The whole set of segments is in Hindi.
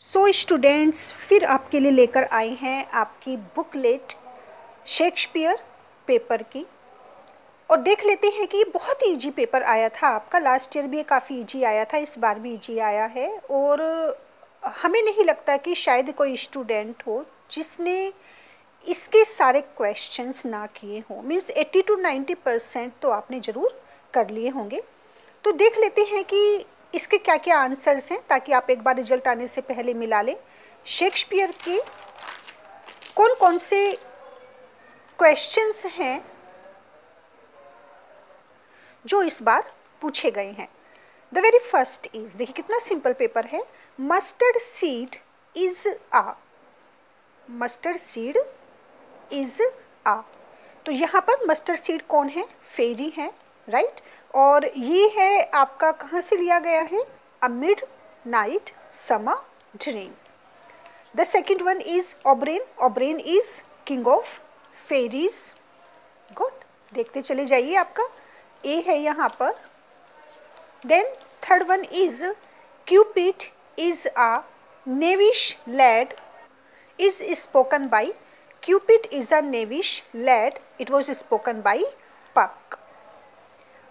सो स्टूडेंट्स, फिर आपके लिए लेकर आए हैं आपकी बुकलेट शेक्सपियर पेपर की। और देख लेते हैं कि ये बहुत इजी पेपर आया था आपका। लास्ट ईयर भी ये काफ़ी इजी आया था, इस बार भी इजी आया है। और हमें नहीं लगता कि शायद कोई स्टूडेंट हो जिसने इसके सारे क्वेश्चंस ना किए हों। मीन्स 80 to 90% तो आपने ज़रूर कर लिए होंगे। तो देख लेते हैं कि इसके क्या क्या आंसर्स हैं, ताकि आप एक बार रिजल्ट आने से पहले मिला लें। शेक्सपियर के कौन कौन से क्वेश्चंस हैं जो इस बार पूछे गए हैं। द वेरी फर्स्ट इज, देखिए कितना सिंपल पेपर है। Mustard seed is uh, mustard seed is uh. तो यहाँ पर मस्टर्ड सीड कौन है? फेरी है, राइट। और ये है आपका कहाँ से लिया गया है? A mid night summer dream. The second one is Oberon, Oberon is king of fairies. Good, देखते चले जाइए, आपका ए है यहाँ पर। Then third one is Cupid is a knavish lad, is spoken by Cupid is a knavish lad, it was spoken by Puck.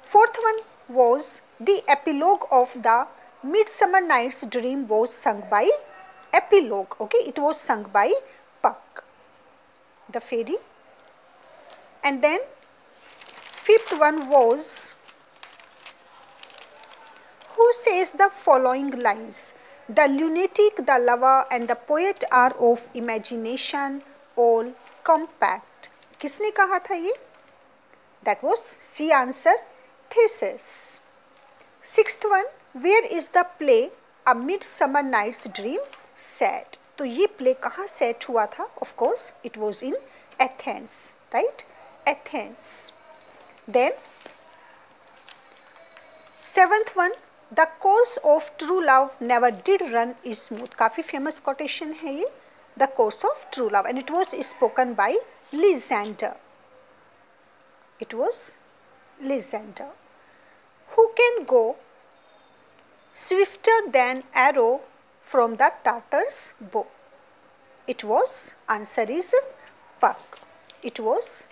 Fourth one was the epilogue of the Midsummer Night's Dream was sung by epilogue, okay, it was sung by Puck, the fairy. And then fifth one was, who says the following lines? The lunatic, the lover and the poet are of imagination all compact. किसने कहा था ये? That was C answer, Theseus. Sixth one, where is the play A Midsummer Night's Dream set? तो ये प्ले कहाँ सेट हुआ था? Of course, it was in Athens, right? Athens. Then seventh one, The course of true love never did run smooth. काफ़ी फेमस कोटेशन है ये, The course of true love, and it was spoken by Lysander. It was Lysander. Who can go swifter than arrow from the Tartar's bow? It was, answer is Puck. It was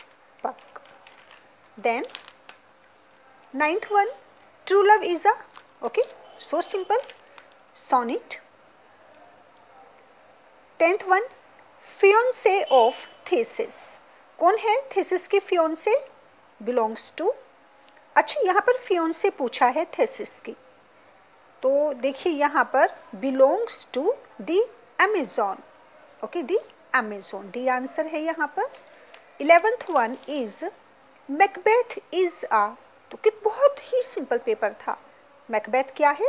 Puck. Then ninth one, true love is a, okay, so simple, sonnet. 10th one, fiancé of Theseus. कौन है Theseus की fiancé? Belongs to, अच्छा यहाँ पर fiancé पूछा है Theseus की, तो देखिए यहाँ पर belongs to the Amazon, okay, the Amazon, D answer है यहाँ पर। 11th one is Macbeth is a, तो कि बहुत ही सिंपल पेपर था। मैकबेथ क्या है?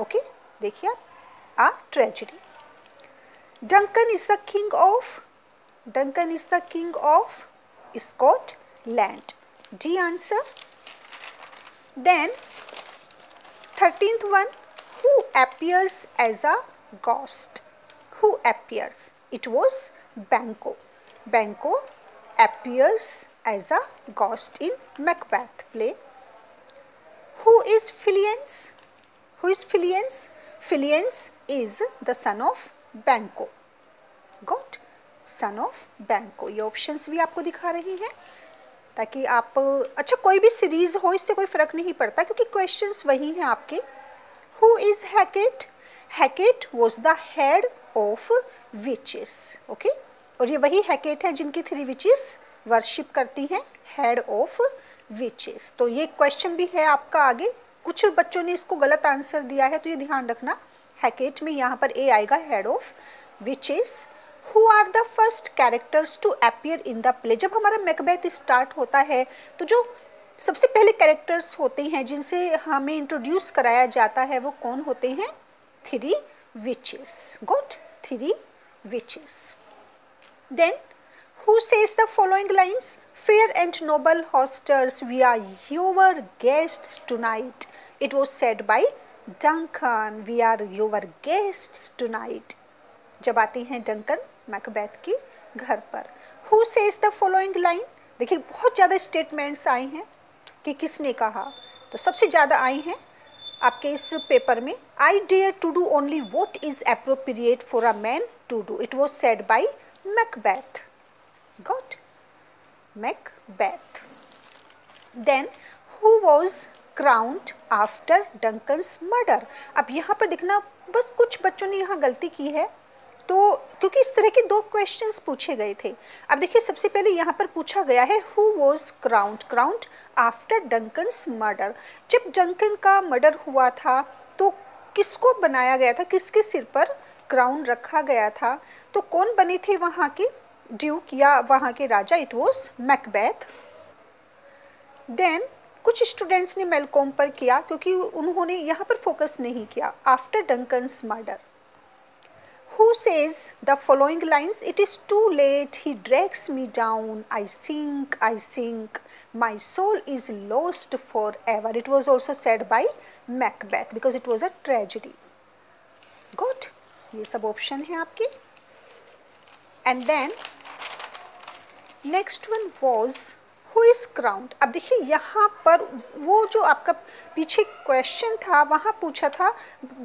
ओके, देखिए आप, uh tragedy. Duncan is the king of, Duncan is the king of Scotland, D answer. Then 13th one, who appears as a ghost, who appears? It was Banquo, Banquo appears as a ghost in Macbeth play. Who is Philians? Who is Philians? Philians is the son of Banquo. Got? Son of Banquo. ये ऑप्शंस भी आपको दिखा रही हैं ताकि आप, अच्छा कोई भी सीरीज हो इससे कोई फर्क नहीं पड़ता क्योंकि क्वेश्चंस वही हैं आपके। Who is Hecate? Hecate was the head of witches. Okay? और ये वही Hecate है जिनकी 3 witches वर्शिप करती हैं, head of विचेस। तो ये क्वेश्चन भी है आपका आगे, कुछ बच्चों ने इसको गलत आंसर दिया है तो ये ध्यान रखना, हैकेट में यहाँ पर ए आएगा, head of witches. Who are the first characters to appear in the play? जब हमारा मैकबेथ स्टार्ट होता है तो जो सबसे पहले कैरेक्टर्स होते हैं जिनसे हमें इंट्रोड्यूस कराया जाता है वो कौन होते हैं? 3 witches. Good, 3 witches. Then who says the following lines? Fair and noble hostess, we are your guests tonight. It was said by Duncan. We are your guests tonight. जब आती हैं डंकन मैकबेथ की घर पर। Who says the following line? देखिए बहुत ज़्यादा स्टेटमेंट्स आए हैं कि किसने कहा, तो सबसे ज़्यादा आई हैं आपके इस पेपर में, I dare to do only what is appropriate for a man to do, it was said by Macbeth. Got? Macbeth. Then who was crowned after Duncan's murder. अब यहाँ पर देखना, बस कुछ बच्चों ने यहाँ गलती की है, तो क्योंकि इस तरह के 2 क्वेश्चंस पूछे गए थे. अब देखिए, सबसे पहले यहाँ पर पूछा गया है who was crowned after Duncan's murder. जब डंकन का मर्डर हुआ था तो किसको बनाया गया था, किसके सिर पर क्राउन रखा गया था, तो कौन बने थे वहाँ के ड्यूक या वहाँ के राजा? It was Macbeth. देन कुछ स्टूडेंट्स ने मैलकॉम पर किया क्योंकि उन्होंने यहाँ पर फोकस नहीं किया. After Duncan's murder, who says the following lines? It is too late, he drags me down, I sink, my soul is lost forever. It was also said by Macbeth because it was a tragedy. Good? ये सब ऑप्शन है आपके. And then next one was who is crowned. अब देखिए यहाँ पर वो जो आपका पीछे क्वेश्चन था वहाँ पूछा था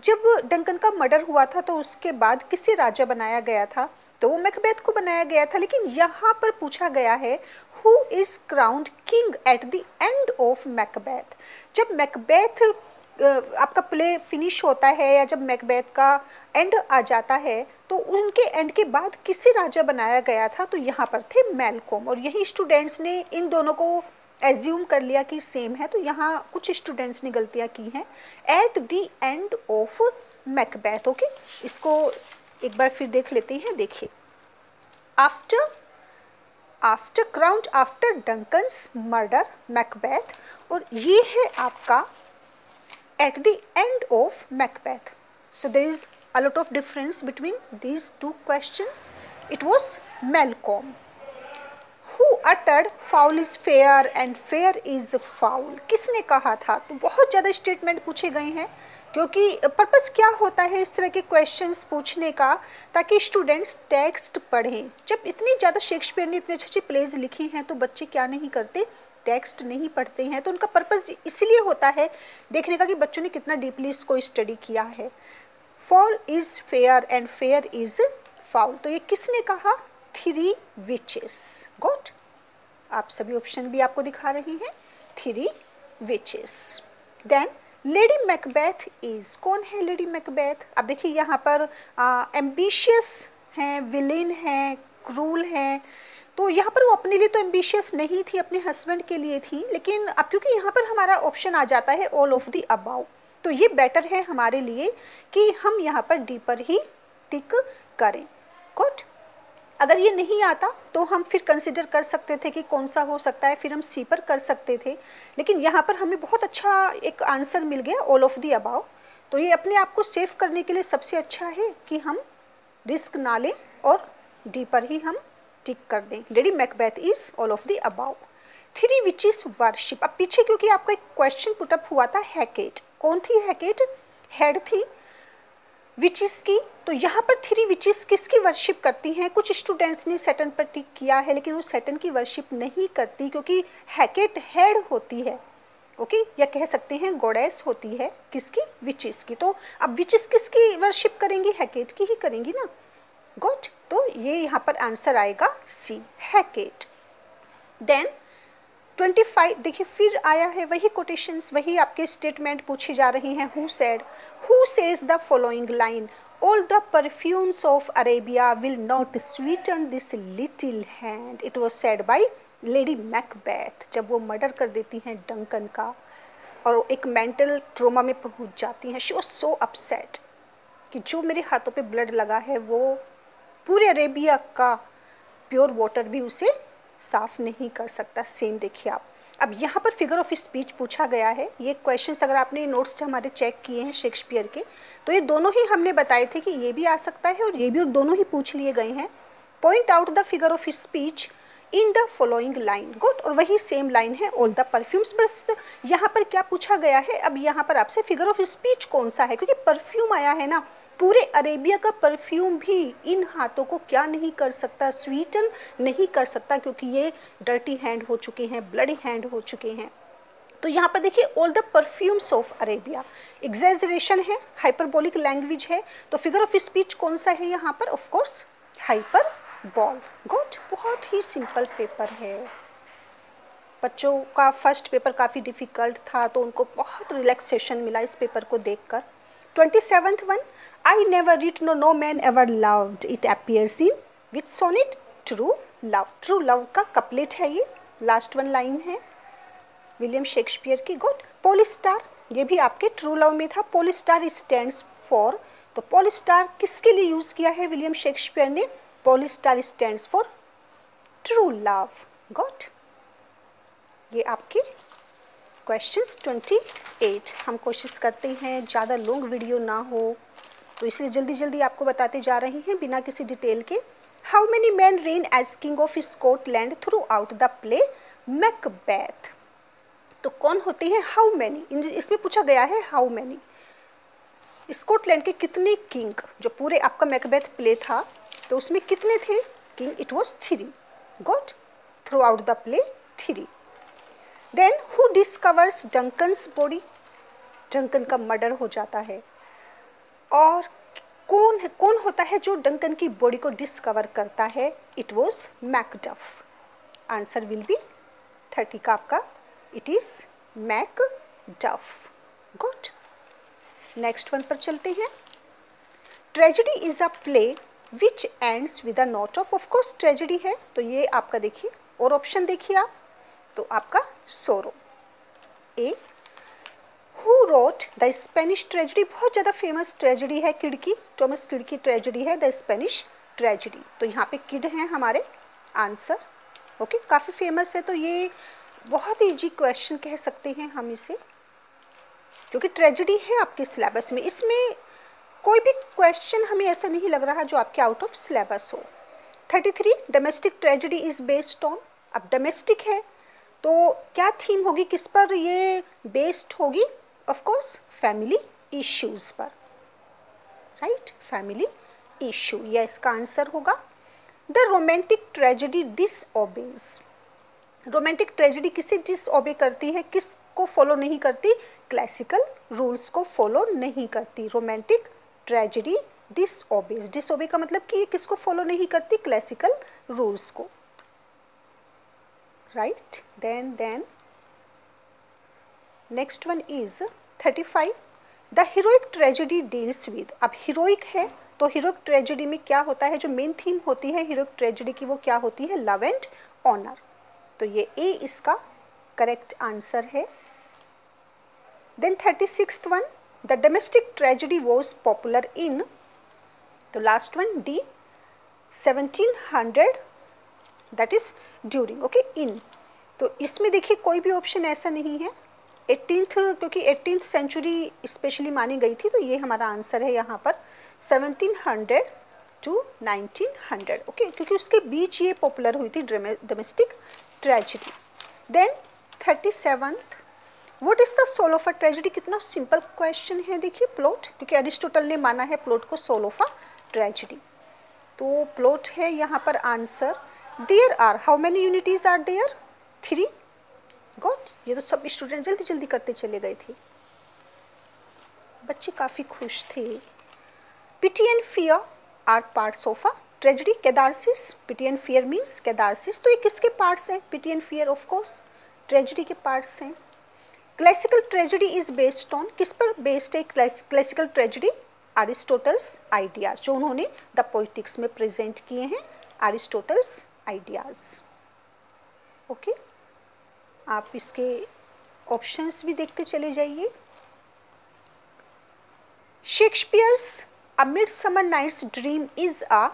जब डंकन का मर्डर हुआ था तो उसके बाद किसे राजा बनाया गया था, तो वो मैकबेथ को बनाया गया था. लेकिन यहाँ पर पूछा गया है who is crowned king at the end of Macbeth. जब मैकबेथ आपका प्ले फिनिश होता है या जब मैकबेथ का एंड आ जाता है तो उनके एंड के बाद किसे राजा बनाया गया था, तो यहाँ पर थे मैलकॉम. और यही स्टूडेंट्स ने इन दोनों को एज्यूम कर लिया कि सेम है, तो यहाँ कुछ स्टूडेंट्स ने गलतियाँ की हैं. Eight the end of Macbeth. Okay, इसको एक बार फिर देख लेते हैं. देखिए, after crowned after Duncan's murder Macbeth, और ये है आपका at the end of Macbeth. So there is a lot of difference between these 2 questions. It was Malcolm who uttered foul is fair and fair is foul. किसने कहा था? तो बहुत ज़्यादा स्टेटमेंट पूछे गए हैं क्योंकि पर्पस क्या होता है इस तरह के क्वेश्चंस पूछने का, ताकि स्टूडेंट्स टेक्स्ट पढ़ें. जब इतनी ज़्यादा शेक्सपियर ने इतनी अच्छी प्लेज लिखी हैं तो बच्चे क्या नहीं करते, टेक्स्ट नहीं पढ़ते हैं. तो उनका पर्पस इसलिए होता है देखने का कि बच्चों ने कितना डीपली इसको स्टडी किया है. Fall is fair and fair is foul. तो ये किसने कहा? 3 विचेस. गॉट? आप सभी ऑप्शन भी आपको दिखा रही हैं. 3 witches. Then Lady Macbeth is, कौन है लेडी मैकबेथ? अब देखिए यहाँ पर एम्बिशियस हैं, विलेन हैं, क्रूल हैं. तो यहाँ पर वो अपने लिए तो एम्बिशियस नहीं थी, अपने हस्बैंड के लिए थी. लेकिन अब क्योंकि यहाँ पर हमारा ऑप्शन आ जाता है ऑल ऑफ द अबाउ, तो ये बेटर है हमारे लिए कि हम यहाँ पर डी पर ही टिक करें. गुड? अगर ये नहीं आता तो हम फिर कंसिडर कर सकते थे कि कौन सा हो सकता है, फिर हम सी पर कर सकते थे. लेकिन यहाँ पर हमें बहुत अच्छा एक आंसर मिल गया, ऑल ऑफ द अबाउ. तो ये अपने आप को सेव करने के लिए सबसे अच्छा है कि हम रिस्क ना लें और डी पर ही हम टिक कर दें. Lady Macbeth is all of the about. 3 witches worship. अब पीछे क्योंकि आपका एक क्वेश्चन पुटअप हुआ था हैकेट. कौन थी हैकेट? हेड थी विचेस की. तो यहाँ पर 3 विचेस किसकी वर्शिप करती हैं? कुछ स्टूडेंट्स ने सैटर्न पर टिक किया है, लेकिन वो सैटर्न की वर्शिप नहीं करती क्योंकि हैकेट हेड होती है. ओके, या कह सकते हैं गॉडेस होती है. किसकी? विचेस की. तो अब विचेस किसकी वर्शिप करेंगी? हैकेट की ही करेंगी ना. गुड? तो ये यहाँ पर आंसर आएगा सी, हैकेट. देन 25. देखिए फिर आया है वही कोटेशंस, वही आपके स्टेटमेंट पूछी जा रही हैं. Who said, who says the following line? All the perfumes of Arabia will not Sutton this little hand. It was said by lady Macbeth. जब वो मर्डर कर देती हैं डंकन का और एक मेंटल ट्रोमा में पहुंच जाती हैं, शी वॉज सो अपसेट कि जो मेरे हाथों पे ब्लड लगा है वो पूरे अरेबिया का प्योर वाटर भी उसे साफ नहीं कर सकता. सेम देखिए आप. अब यहाँ पर फिगर ऑफ स्पीच पूछा गया है. ये क्वेश्चंस अगर आपने नोट्स हमारे चेक किए हैं शेक्सपियर के, तो ये दोनों ही हमने बताए थे कि ये भी आ सकता है और ये भी, दोनों ही पूछ लिए गए हैं. Point out the figure of speech in the following line. Good? और वही सेम लाइन है ऑल द परफ्यूम्स. बस यहाँ पर क्या पूछा गया है, अब यहाँ पर आपसे फिगर ऑफ स्पीच कौन सा है, क्योंकि परफ्यूम आया है ना. पूरे अरेबिया का परफ्यूम भी इन हाथों को क्या नहीं कर सकता, स्वीटन नहीं कर सकता, क्योंकि ये डर्टी हैंड हो चुके हैं, ब्लडी हैंड हो चुके हैं. तो यहाँ पर देखिए all the perfumes of Arabia, exaggeration है, हाइपरबोलिक लैंग्वेज है, तो फिगर ऑफ स्पीच कौन सा है यहाँ पर? Of course hyperbole. गुड, बहुत ही सिंपल पेपर है। बच्चों का फर्स्ट पेपर काफ़ी डिफ़िकल्ट था, तो उनको बहुत रिलैक्सेशन मिला इस पेपर को देखकर। 27th one, I never read no man ever loved, it appears in which sonnet? True love. True love का कपलेट है ये, लास्ट वन लाइन है विलियम शेक्सपियर की। गुड, पोलिस्टार, ये भी आपके ट्रू लव में था। पोलिस्टार स्टैंड्स फॉर, तो पोलिस्टार किसके लिए यूज़ किया है विलियम शेक्सपियर ने? पोलिस्टार stands for true love. Good, ये आपकी क्वेश्चंस 28। हम कोशिश करते हैं ज़्यादा लॉन्ग वीडियो ना हो, तो इसलिए जल्दी जल्दी आपको बताते जा रहे हैं बिना किसी डिटेल के। How many man reign as king of Scotland throughout the play Macbeth? तो कौन होते हैं हाउ मैनी? इसमें पूछा गया है हाउ मैनी, स्कॉटलैंड के कितने किंग, जो पूरे आपका मैकबेथ प्ले था तो उसमें कितने थे king? It was 3। Got, throughout the play 3। Then who discovers Duncan's body? Duncan का मर्डर हो जाता है, और कौन होता है जो डंकन की बॉडी को डिस्कवर करता है? It was Macduff. Answer will be 30 का आपका, it is Macduff. Good, next one पर चलते हैं। Tragedy is a play which ends with a note of. Of course tragedy है, तो ये आपका देखिए, और ऑप्शन देखिए आप, तो आपका sorrow. A, who wrote the Spanish tragedy? बहुत ज़्यादा फेमस ट्रेजेडी है किड, टॉमस किड की ट्रेजेडी है द स्पेनिश ट्रेजेडी। तो यहाँ पे किड हैं हमारे आंसर। ओके, काफ़ी फेमस है, तो ये बहुत इजी क्वेश्चन कह सकते हैं हम इसे, क्योंकि ट्रेजेडी है आपके सिलेबस में। इसमें कोई भी क्वेश्चन हमें ऐसा नहीं लग रहा जो आपके आउट ऑफ सिलेबस हो। 33, domestic tragedy is based on. अब डोमेस्टिक है तो क्या थीम होगी, किस पर ये बेस्ड होगी? ऑफ कोर्स फैमिली इश्यूज पर, राइट, फैमिली इशू, यह इसका आंसर होगा। The romantic tragedy डिसओबेज। Romantic tragedy किसे डिसओबे करती है, किसको फॉलो नहीं करती? क्लासिकल रूल्स को फॉलो नहीं करती। रोमांटिक ट्रेजेडी डिसओबेज, डिसओबे का मतलब कि ये किसको फॉलो नहीं करती? क्लासिकल रूल्स को, right? Then next one is 35, the heroic tragedy deals with। अब heroic है तो heroic tragedy में क्या होता है, जो मेन थीम होती है heroic tragedy की वो क्या होती है? Love and honour. तो ये ए इसका करेक्ट आंसर है। Then 36th one, the domestic tragedy was popular in, तो last one D 1700, that is during. Okay, in, तो इसमें देखिए कोई भी ऑप्शन ऐसा नहीं है। 18th, क्योंकि 18th सेंचुरी स्पेशली मानी गई थी, तो ये हमारा आंसर है यहाँ पर 1700 to 1900। ओके, क्योंकि उसके बीच ये पॉपुलर हुई थी domestic tragedy. Then 37th, what is the soul of a tragedy? कितना सिंपल क्वेश्चन है, देखिए प्लॉट, क्योंकि एरिस्टोटल ने माना है प्लॉट को सोल ऑफ अ ट्रेजेडी, तो प्लॉट है यहाँ पर answer. There are how many unities are there? 3। Got, ये तो सब स्टूडेंट जल्दी जल्दी करते चले गए थे, बच्चे काफ़ी खुश थे। Pity and fear are parts of a tragedy, catharsis. Pity and fear means catharsis, तो ये किसके पार्ट्स हैं? Pity and fear of course tragedy के पार्ट्स हैं। Classical tragedy is based on, किस पर बेस्ड है क्लासिकल ट्रेजेडी? एरिस्टोटल्स आइडियाज, जो उन्होंने द पोइटिक्स में प्रेजेंट किए हैं, एरिस्टोटल्स आइडियाज। ओके, आप इसके ऑप्शंस भी देखते चले जाइए। Shakespeare's a midsummer night's dream is a,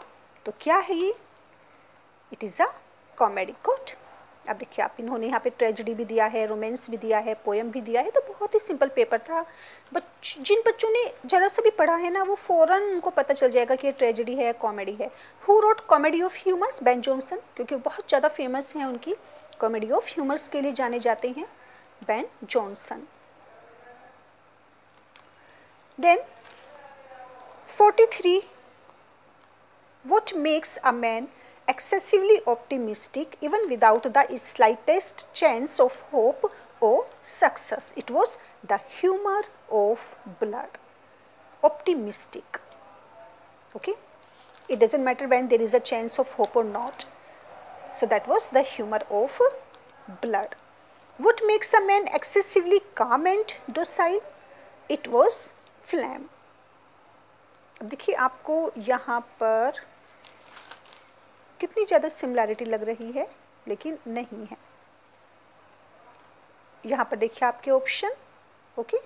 तो क्या है ये? It is a comedy. Good, अब देखिए आप, इन्होंने यहाँ पे ट्रेजेडी भी दिया है, रोमांस भी दिया है, पोएम भी दिया है, तो बहुत ही सिंपल पेपर था। जिन बच्चों ने जरा सा भी पढ़ा है ना, वो फौरन उनको पता चल जाएगा कि ये ट्रेजेडी है, कॉमेडी है। Who wrote comedy of humours? Ben Jonson, क्योंकि बहुत ज़्यादा फेमस हैं, उनकी कॉमेडी ऑफ ह्यूमर्स के लिए जाने जाते हैं, Ben Jonson. Then 43, what makes a man excessively optimistic even without the slightest chance of hope or success. It was the humor of blood. Optimistic. Okay, it doesn't matter when there is a chance of hope or not. So that was the humor of blood. What makes a man excessively calm and docile? It was phlegm. अब देखिए आपको यहाँ पर कितनी ज़्यादा सिमिलैरिटी लग रही है, लेकिन नहीं है। यहाँ पर देखिए आपके option, okay,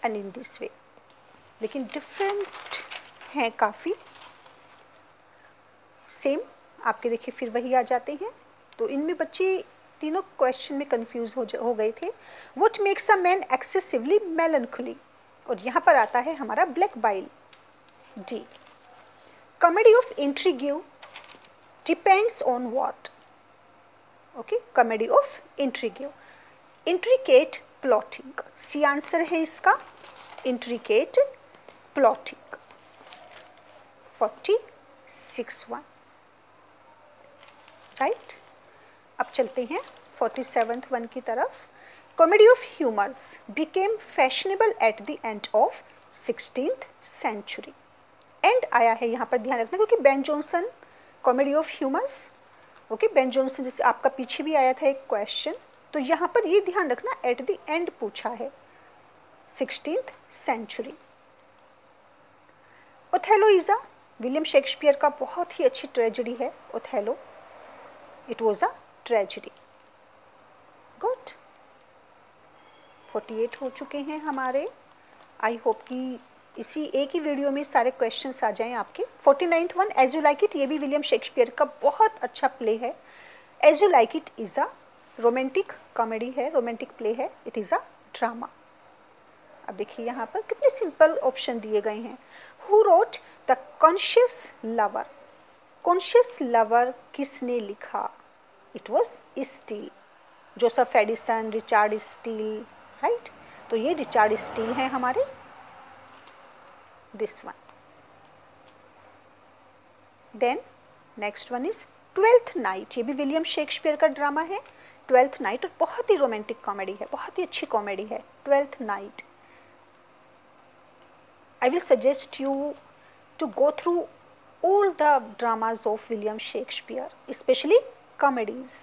and in this way, लेकिन डिफरेंट हैं काफ़ी। सेम आपके देखिए फिर वही आ जाते हैं। तो इनमें बच्चे तीनों क्वेश्चन में कंफ्यूज हो गए थे। What makes a man excessively melancholy, और यहाँ पर आता है हमारा black bile, D. Comedy of intrigue depends on what, okay, comedy of intrigue, intricate plotting, C answer है इसका, इंट्रिकेट प्लॉटिंग। 46 राइट। अब चलते हैं 47th वन की तरफ। Comedy of humours became fashionable at the end of 16th century. End आया है यहाँ पर, ध्यान रखना, क्योंकि Ben Jonson comedy of humours, okay, Ben Jonson जैसे आपका पीछे भी आया था एक क्वेश्चन, तो यहाँ पर ये ध्यान रखना एट द एंड पूछा है, 16th century. Othello is a William Shakespeare का बहुत ही अच्छी ट्रेजेडी है Othello, it was a tragedy. Good, 48 हो चुके हैं हमारे। आई होप कि इसी एक ही वीडियो में सारे क्वेश्चंस आ जाएं आपके। 49th one, as you like it, ये भी विलियम शेक्सपियर का बहुत अच्छा प्ले है। As you like it is a romantic comedy है, रोमांटिक प्ले है, इट इज़ अ ड्रामा। अब देखिए यहाँ पर कितने सिंपल ऑप्शन दिए गए हैं। Who wrote the conscious lover, conscious lover किसने लिखा? It was Steele, Joseph Addison, Richard Steele, right. तो ये रिचर्ड स्टील हैं हमारे, this one. Then next one is twelfth night, ये भी विलियम शेक्सपियर का ड्रामा है, ट्वेल्थ नाइट, और बहुत ही रोमांटिक कॉमेडी है, बहुत ही अच्छी कॉमेडी है twelfth night. I will suggest you to go through all the dramas of William Shakespeare, especially comedies,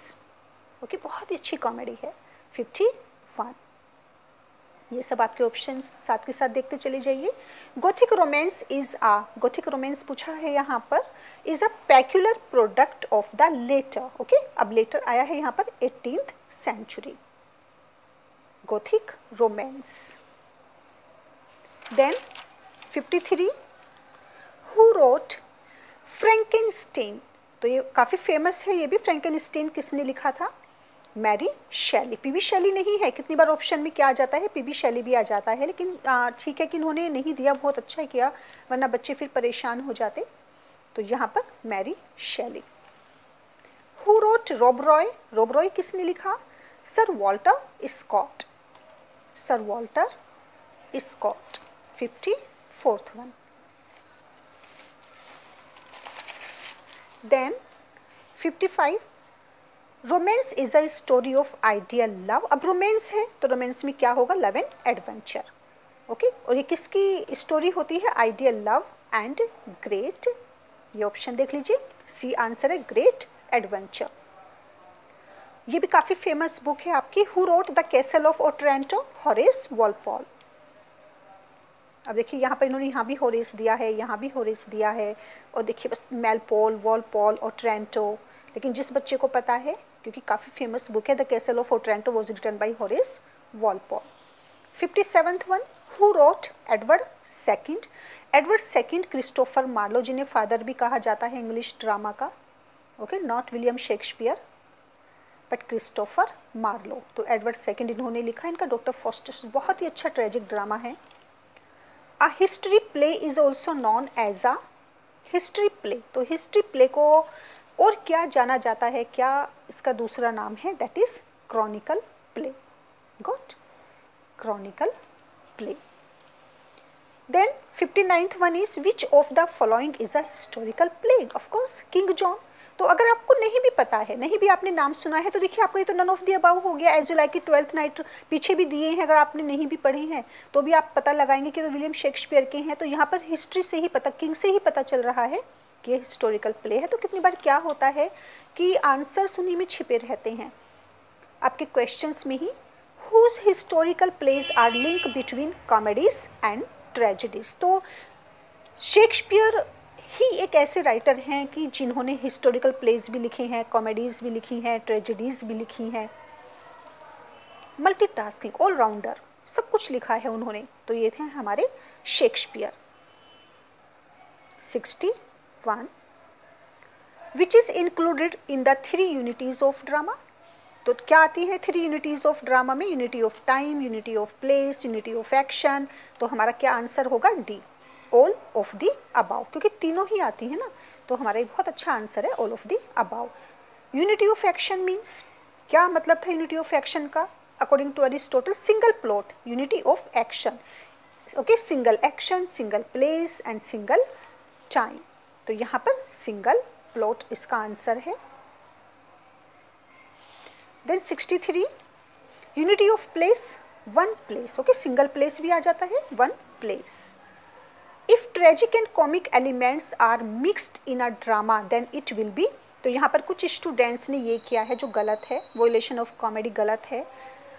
okay, बहुत ही अच्छी कॉमेडी है। 51, ये सब आपके ऑप्शंस साथ के साथ देखते चले जाइए। Gothic romance is uh, Gothic romance पूछा है यहाँ पर, is a peculiar product of the later, okay, अब लेटर आया है यहाँ पर 18th century, Gothic romance. Then 53, who wrote Frankenstein, तो ये काफ़ी फेमस है, ये भी फ्रैंकेनस्टीन किसने लिखा था? मैरी शेली। पीबी शेली नहीं है, कितनी बार ऑप्शन में क्या आ जाता है, पीबी शेली भी आ जाता है, लेकिन ठीक है कि इन्होंने नहीं दिया, बहुत अच्छा किया, वरना बच्चे फिर परेशान हो जाते। तो यहाँ पर Mary Shelley. Who wrote Rob Roy, Rob Roy किसने लिखा? Sir Walter Scott, Sir Walter Scott. 54th one. Then 55, romance is a story of ideal love. अब रोमांस है तो रोमांस में क्या होगा? लव एंड एडवेंचर, ओके, और ये किसकी स्टोरी होती है? आइडियल लव एंड ग्रेट, ये ऑप्शन देख लीजिए, सी आंसर है, ग्रेट एडवेंचर। ये भी काफ़ी फेमस बुक है आपकी। Who wrote the Castle of Otranto? Horace Walpole. अब देखिए यहाँ पर इन्होंने यहाँ भी होरेस दिया है, यहाँ भी होरेस दिया है, और देखिए बस मेलपोल, वॉलपॉल और ट्रेंटो, लेकिन जिस बच्चे को पता है, क्योंकि काफ़ी फेमस बुक है, the Castle of Otranto was written by Horace Walpole. 57th one, who wrote Edward second? Edward second Christopher Marlowe, जिन्हें फादर भी कहा जाता है इंग्लिश ड्रामा का, okay, not William Shakespeare but Christopher Marlowe. तो एडवर्ड सेकंड इन्होंने लिखा, इनका डॉक्टर फॉस्टस बहुत ही अच्छा ट्रेजिक ड्रामा है। A history play is also known as a history play, तो हिस्ट्री प्ले को और क्या जाना जाता है, क्या इसका दूसरा नाम है? That is chronicle play. Got, chronicle play. Then 59th one is which of the following is a historical play? Of course King John, तो अगर आपको नहीं भी पता है, नहीं भी आपने नाम सुना है, तो देखिए आपको ये तो नन ऑफ द अबाउ हो गया। एज यू लाइक की ट्वेल्थ नाइट पीछे भी दिए हैं, अगर आपने नहीं भी पढ़े हैं तो भी आप पता लगाएंगे कि तो विलियम शेक्सपियर के हैं। तो यहाँ पर हिस्ट्री से ही पता, किंग से ही पता चल रहा है कि ये हिस्टोरिकल प्ले है। तो कितनी बार क्या होता है कि आंसर्स उन्हीं में छिपे रहते हैं, आपके क्वेश्चंस में ही। Whose historical plays are link between comedies and tragedies. तो शेक्सपियर ही एक ऐसे राइटर हैं कि जिन्होंने हिस्टोरिकल प्लेज भी लिखे हैं, कॉमेडीज भी लिखी हैं, ट्रेजेडीज भी लिखी हैं। मल्टीटास्किंग, ऑलराउंडर, सब कुछ लिखा है उन्होंने। तो ये थे हमारे Shakespeare. 61 which is included in the 3 unities of drama. तो क्या आती है 3 यूनिटीज ऑफ ड्रामा में? Unity of time, unity of place, unity of action. तो हमारा क्या आंसर होगा? D, all of the about, क्योंकि तीनों ही आती है ना। तो हमारा बहुत अच्छा आंसर है all of the above. Unity of action means, क्या मतलब था यूनिटी ऑफ एक्शन का? According to Aristotle, single plot, unity of action. Okay, single action, single place and single time. तो यहाँ पर सिंगल प्लॉट इसका आंसर है। Then 63 unity of place, one place. Okay, single place भी आ जाता है, one place. If tragic and comic elements are mixed in a drama, then it will be। तो यहाँ पर कुछ स्टूडेंट्स ने ये किया है जो गलत है, वोलेशन ऑफ कॉमेडी गलत है।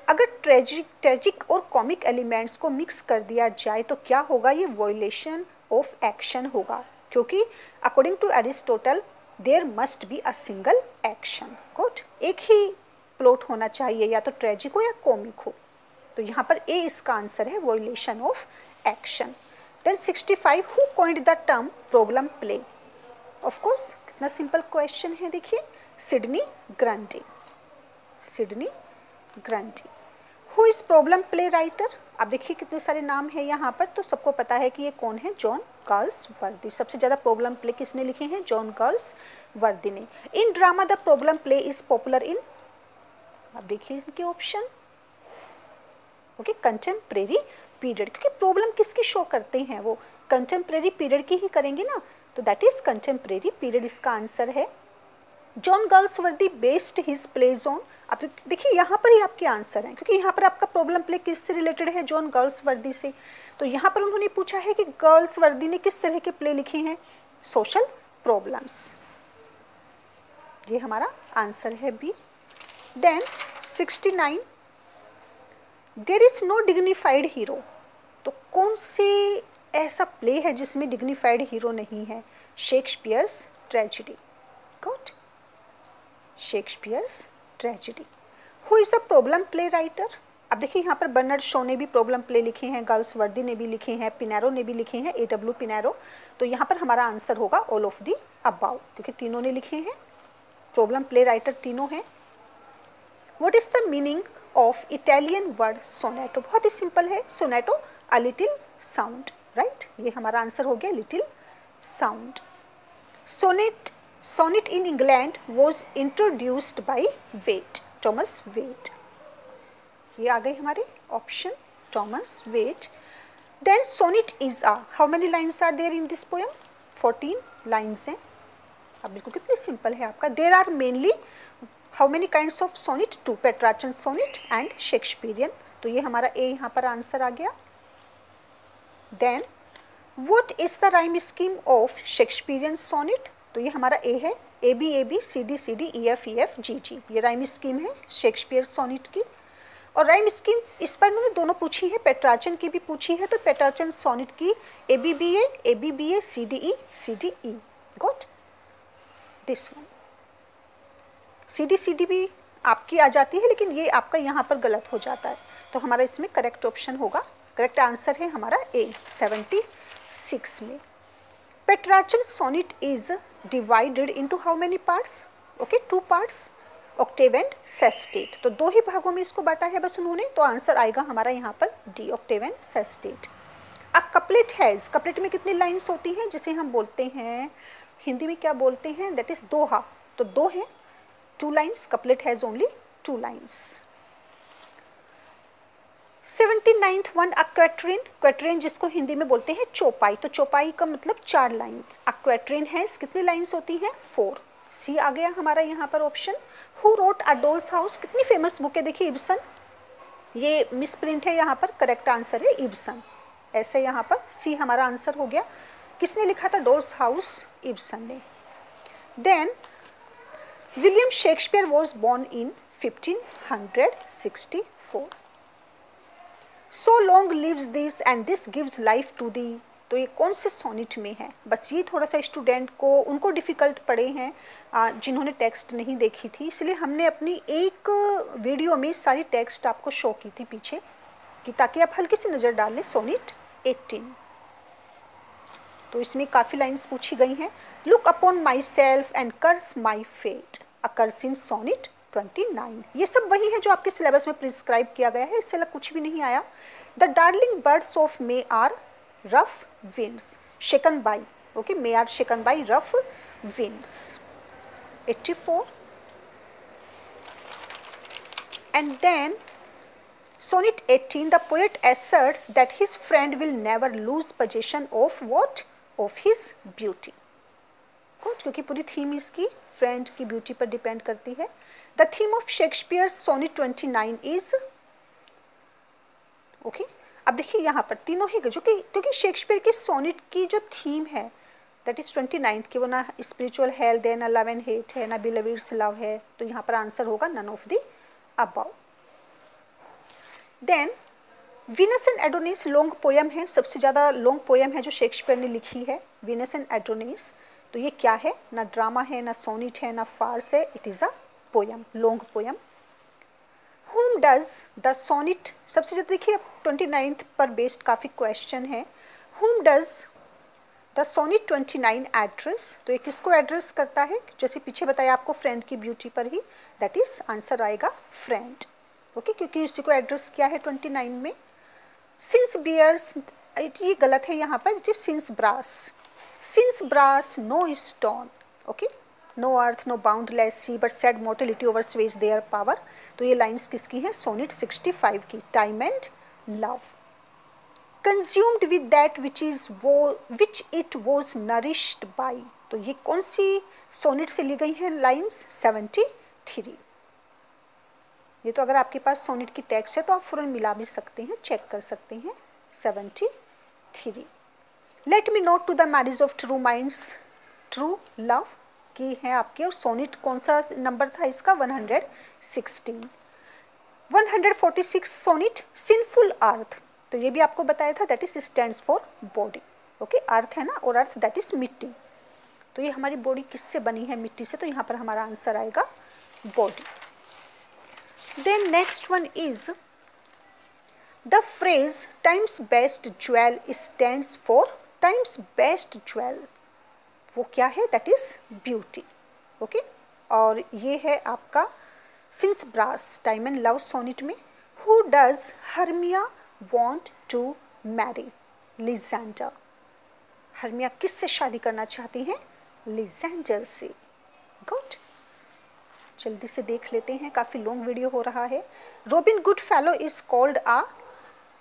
अगर ट्रेजिक और कॉमिक एलिमेंट्स को मिक्स कर दिया जाए तो क्या होगा? ये वोलेशन ऑफ एक्शन होगा, क्योंकि according to Aristotle there must be a single action. Good, एक ही प्लॉट होना चाहिए, या तो ट्रेजिक हो या कॉमिक हो। तो यहाँ पर ए इसका आंसर है, वोलेशन of action. Then 65 who coined the term problem play? Of course, कितना सिंपल क्वेश्चन है, देखिए, Sydney guarantee. Sydney guarantee. Who is problem play writer? अब देखिए कितने सारे नाम है यहाँ पर, तो सबको पता है कि ये कौन है, जॉन गाल्सवर्दी। सबसे ज़्यादा प्रॉब्लम प्ले किसने लिखे हैं? जॉन गाल्सवर्दी ने। इन drama the problem play is popular in, अब देखिए इनके ऑप्शन। ओके, कंटेम्प्रेरी पीरियड, क्योंकि प्रॉब्लम किसकी शो करते हैं? वो कंटेम्प्रेरी पीरियड की ही करेंगे ना, तो दैट इज कंटेम्प्रेरी पीरियड इसका आंसर है। John Galsworthy based his plays on, अब देखिए यहाँ पर ही आपके आंसर हैं, क्योंकि यहाँ पर आपका प्रॉब्लम प्ले किससे रिलेटेड है? जॉन गाल्सवर्दी से। तो यहाँ पर उन्होंने पूछा है कि गाल्सवर्दी ने किस तरह के प्ले लिखे हैं? Social problems. ये हमारा आंसर है B. Then 69 there is no dignified hero. तो कौन से ऐसा प्ले है जिसमें डिग्निफाइड हीरो नहीं है? Shakespeare's tragedy. Good, Shakespeare's tragedy. Who is a problem play writer? अब देखिए यहाँ पर बर्नार्ड शॉ ने भी प्रॉब्लम प्ले लिखे हैं, गाल्सवर्दी ने भी लिखे हैं, पिनेरो ने भी लिखे हैं, A.W. पिनेरो। तो यहाँ पर हमारा आंसर होगा ऑल ऑफ दी अबाउ, क्योंकि तीनों ने लिखे हैं, प्रॉब्लम प्ले राइटर तीनों हैं। What is the meaning of Italian word sonetto? बहुत ही सिंपल है, sonetto a little sound, right. ये हमारा आंसर हो गया, little sound. Sonnet in England was introduced by Wyatt, Thomas Wyatt. ये आ गए हमारे option, Thomas Wyatt. Then sonnet is a, how many lines are there in this poem? 14 lines हैं। अब बिल्कुल कितनी सिंपल है आपका। There are mainly how many kinds of sonnet? 2, Petrarchan sonnet and Shakespearean. तो ये हमारा ए यहाँ पर आंसर आ गया। Then what is the rhyme scheme of Shakespearean sonnet? तो ये हमारा ए है, A B C D E F G G. ये राइम स्कीम है शेक्सपियर सोनेट की। और राइम स्कीम इस पर उन्होंने दोनों पूछी है, पेट्रार्चन की भी पूछी है। तो पेट्रार्चन सोनेट की A B A C D E. Good, this one C D भी आपकी आ जाती है, लेकिन ये आपका यहाँ पर गलत हो जाता है। तो हमारा इसमें करेक्ट ऑप्शन होगा, करेक्ट आंसर है हमारा ए 76 में। Petrarchan sonnet is divided into how many parts? Okay, 2 parts, octave and sestet. तो 2 ही भागों में इसको बांटा है बस उन्होंने। तो आंसर आएगा हमारा यहाँ पर D, Octave and sestet. A couplet has, couplet में कितनी लाइन्स होती हैं, जिसे हम बोलते हैं हिंदी में क्या बोलते हैं? दैट इज दोहा। तो 2 हैं, 2 lines, couplet has only 2 lines. 79th one, a quatrain, quatrain जिसको हिंदी में बोलते हैं चौपाई। तो चौपाई का मतलब 4 लाइन्स। a quatrain has कितनी लाइन्स होती हैं? 4। सी आ गया हमारा यहाँ पर option. Who wrote a dolls house, कितनी फेमस बुक है देखिए, इब्सन। ये मिस प्रिंट है यहाँ पर, करेक्ट आंसर है इब्सन। ऐसे यहाँ पर सी हमारा आंसर हो गया। किसने लिखा था डॉल्स हाउस? इब्सन ने। Then William Shakespeare was born in 1564। So long lives this and this gives life to thee, तो ये कौन से सोनेट में है? बस ये थोड़ा सा स्टूडेंट को उनको डिफ़िकल्ट पड़े हैं जिन्होंने टेक्स्ट नहीं देखी थी, इसलिए हमने अपनी एक वीडियो में सारी टेक्स्ट आपको शो की थी पीछे, कि ताकि आप हल्की सी नज़र डाल लें। सोनेट 18, तो इसमें काफ़ी लाइन्स पूछी गई हैं। Look upon myself and curse my fate occurs in sonnet 29। ये सब वही है जो आपके सिलेबस में प्रिस्क्राइब किया गया है, इससे अलग कुछ भी नहीं आया। The darling birds of May are rough winds shaken by, okay, may are shaken by rough winds। 84। and then sonnet 18, the poet asserts that his friend will never lose possession of what? of his beauty। good, क्योंकि पूरी थीम इसकी फ्रेंड की ब्यूटी पर डिपेंड करती है। The theme of Shakespeare sonnet 29 is, okay, अब देखिए यहाँ पर तीनों ही जो कि क्योंकि शेक्सपियर की सोनेट की जो थीम है दैट इज 29 की, वो ना स्पिरिचुअल हेल्थ है, ना लव एंड हेट है, ना बिलविड्स लव है, तो यहाँ पर आंसर होगा none of the above. Then Venus and Adonis long poem है, सबसे ज़्यादा लॉन्ग पोयम है जो शेक्सपियर ने लिखी है, वीनस एंड एडोनिस। तो ये क्या है? ना ड्रामा है, ना सोनेट है, ना फार्स है, it is a poem, long poem. Whom does the sonnet, सबसे ज़्यादा देखिए 29th पर बेस्ड काफ़ी क्वेश्चन है। Whom does the sonnet 29 address, तो ये किसको एड्रेस करता है? जैसे पीछे बताया आपको फ्रेंड की ब्यूटी पर ही, दैट इज आंसर आएगा फ्रेंड, ओके, क्योंकि इसी को एड्रेस किया है 29 में। सिंस बियर्स, ये गलत है यहाँ पर, it is since brass. Since brass no stone, okay, no earth no boundless sea but sad mortality over sways their power. तो ये लाइन्स किसकी हैं? सोनेट 65 की, time and love. Consumed with that which it was nourished by, तो ये कौन सी सोनेट से ली गई हैं लाइन्स? 73। ये तो अगर आपके पास सोनेट की टेक्स्ट है तो आप फौरन मिला भी सकते हैं, चेक कर सकते हैं। 73। Let me not to the marriage of true minds true love की है आपके, और सोनेट कौन सा नंबर था इसका? 116। 146 सोनेट सिंफुल अर्थ, तो ये भी आपको बताया था, that is stands for body, okay, अर्थ है ना, और अर्थ दैट इज मिट्टी, तो ये हमारी बॉडी किससे बनी है? मिट्टी से, तो यहाँ पर हमारा आंसर आएगा body. Then next one is the phrase time's best jewel stands for, time's best jewel वो क्या है? दैट इज ब्यूटी, ओके, और ये है आपका since brass time and love sonnet में। Who does Hermia want to marry? Lysander. Hermia किससे शादी करना चाहती हैं? लिजेंडर से। गुड, जल्दी से देख लेते हैं, काफ़ी लॉन्ग वीडियो हो रहा है। Robin good fellow is called a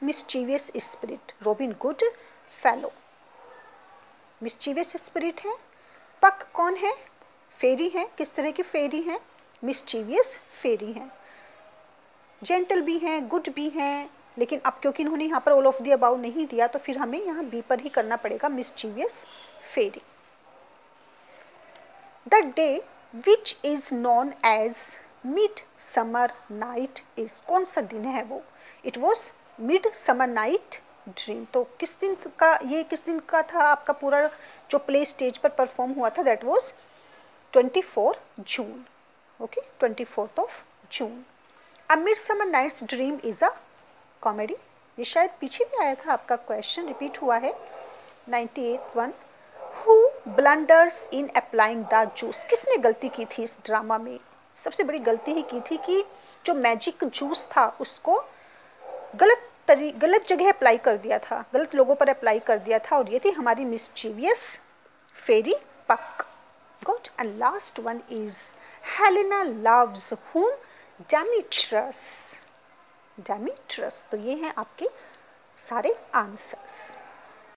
mischievous spirit. Robin good fellow mischievous spirit है। पक कौन है? फेरी है। किस तरह की फेरी है? मिस्चीवियस फेरी है। जेंटल भी हैं, गुड भी हैं, लेकिन अब क्योंकि इन्होंने यहाँ पर ऑल ऑफ द अबाउ नहीं दिया तो फिर हमें यहाँ बी पर ही करना पड़ेगा, mischievous fairy. The day which is known as mid summer night is, कौन सा दिन है वो? It was mid summer night dream. तो किस दिन का, ये किस दिन का था आपका पूरा जो प्ले स्टेज पर परफॉर्म हुआ था? That was 24 June, okay, 24 June. A midsummer night's dream is a comedy, ये शायद पीछे भी आया था आपका क्वेश्चन, रिपीट हुआ है 98 one. Who blunders in applying the juice, किसने गलती की थी इस ड्रामा में? सबसे बड़ी गलती ही की थी कि जो मैजिक जूस था उसको गलत जगह अप्लाई कर दिया था, गलत लोगों पर अप्लाई कर दिया था, और ये थी हमारी मिस्चीवियस फेरी पक। Good, and last one is Helena loves हुम? डेमिट्रस। डेमिट्रस। तो ये हैं आपके सारे आंसर्स।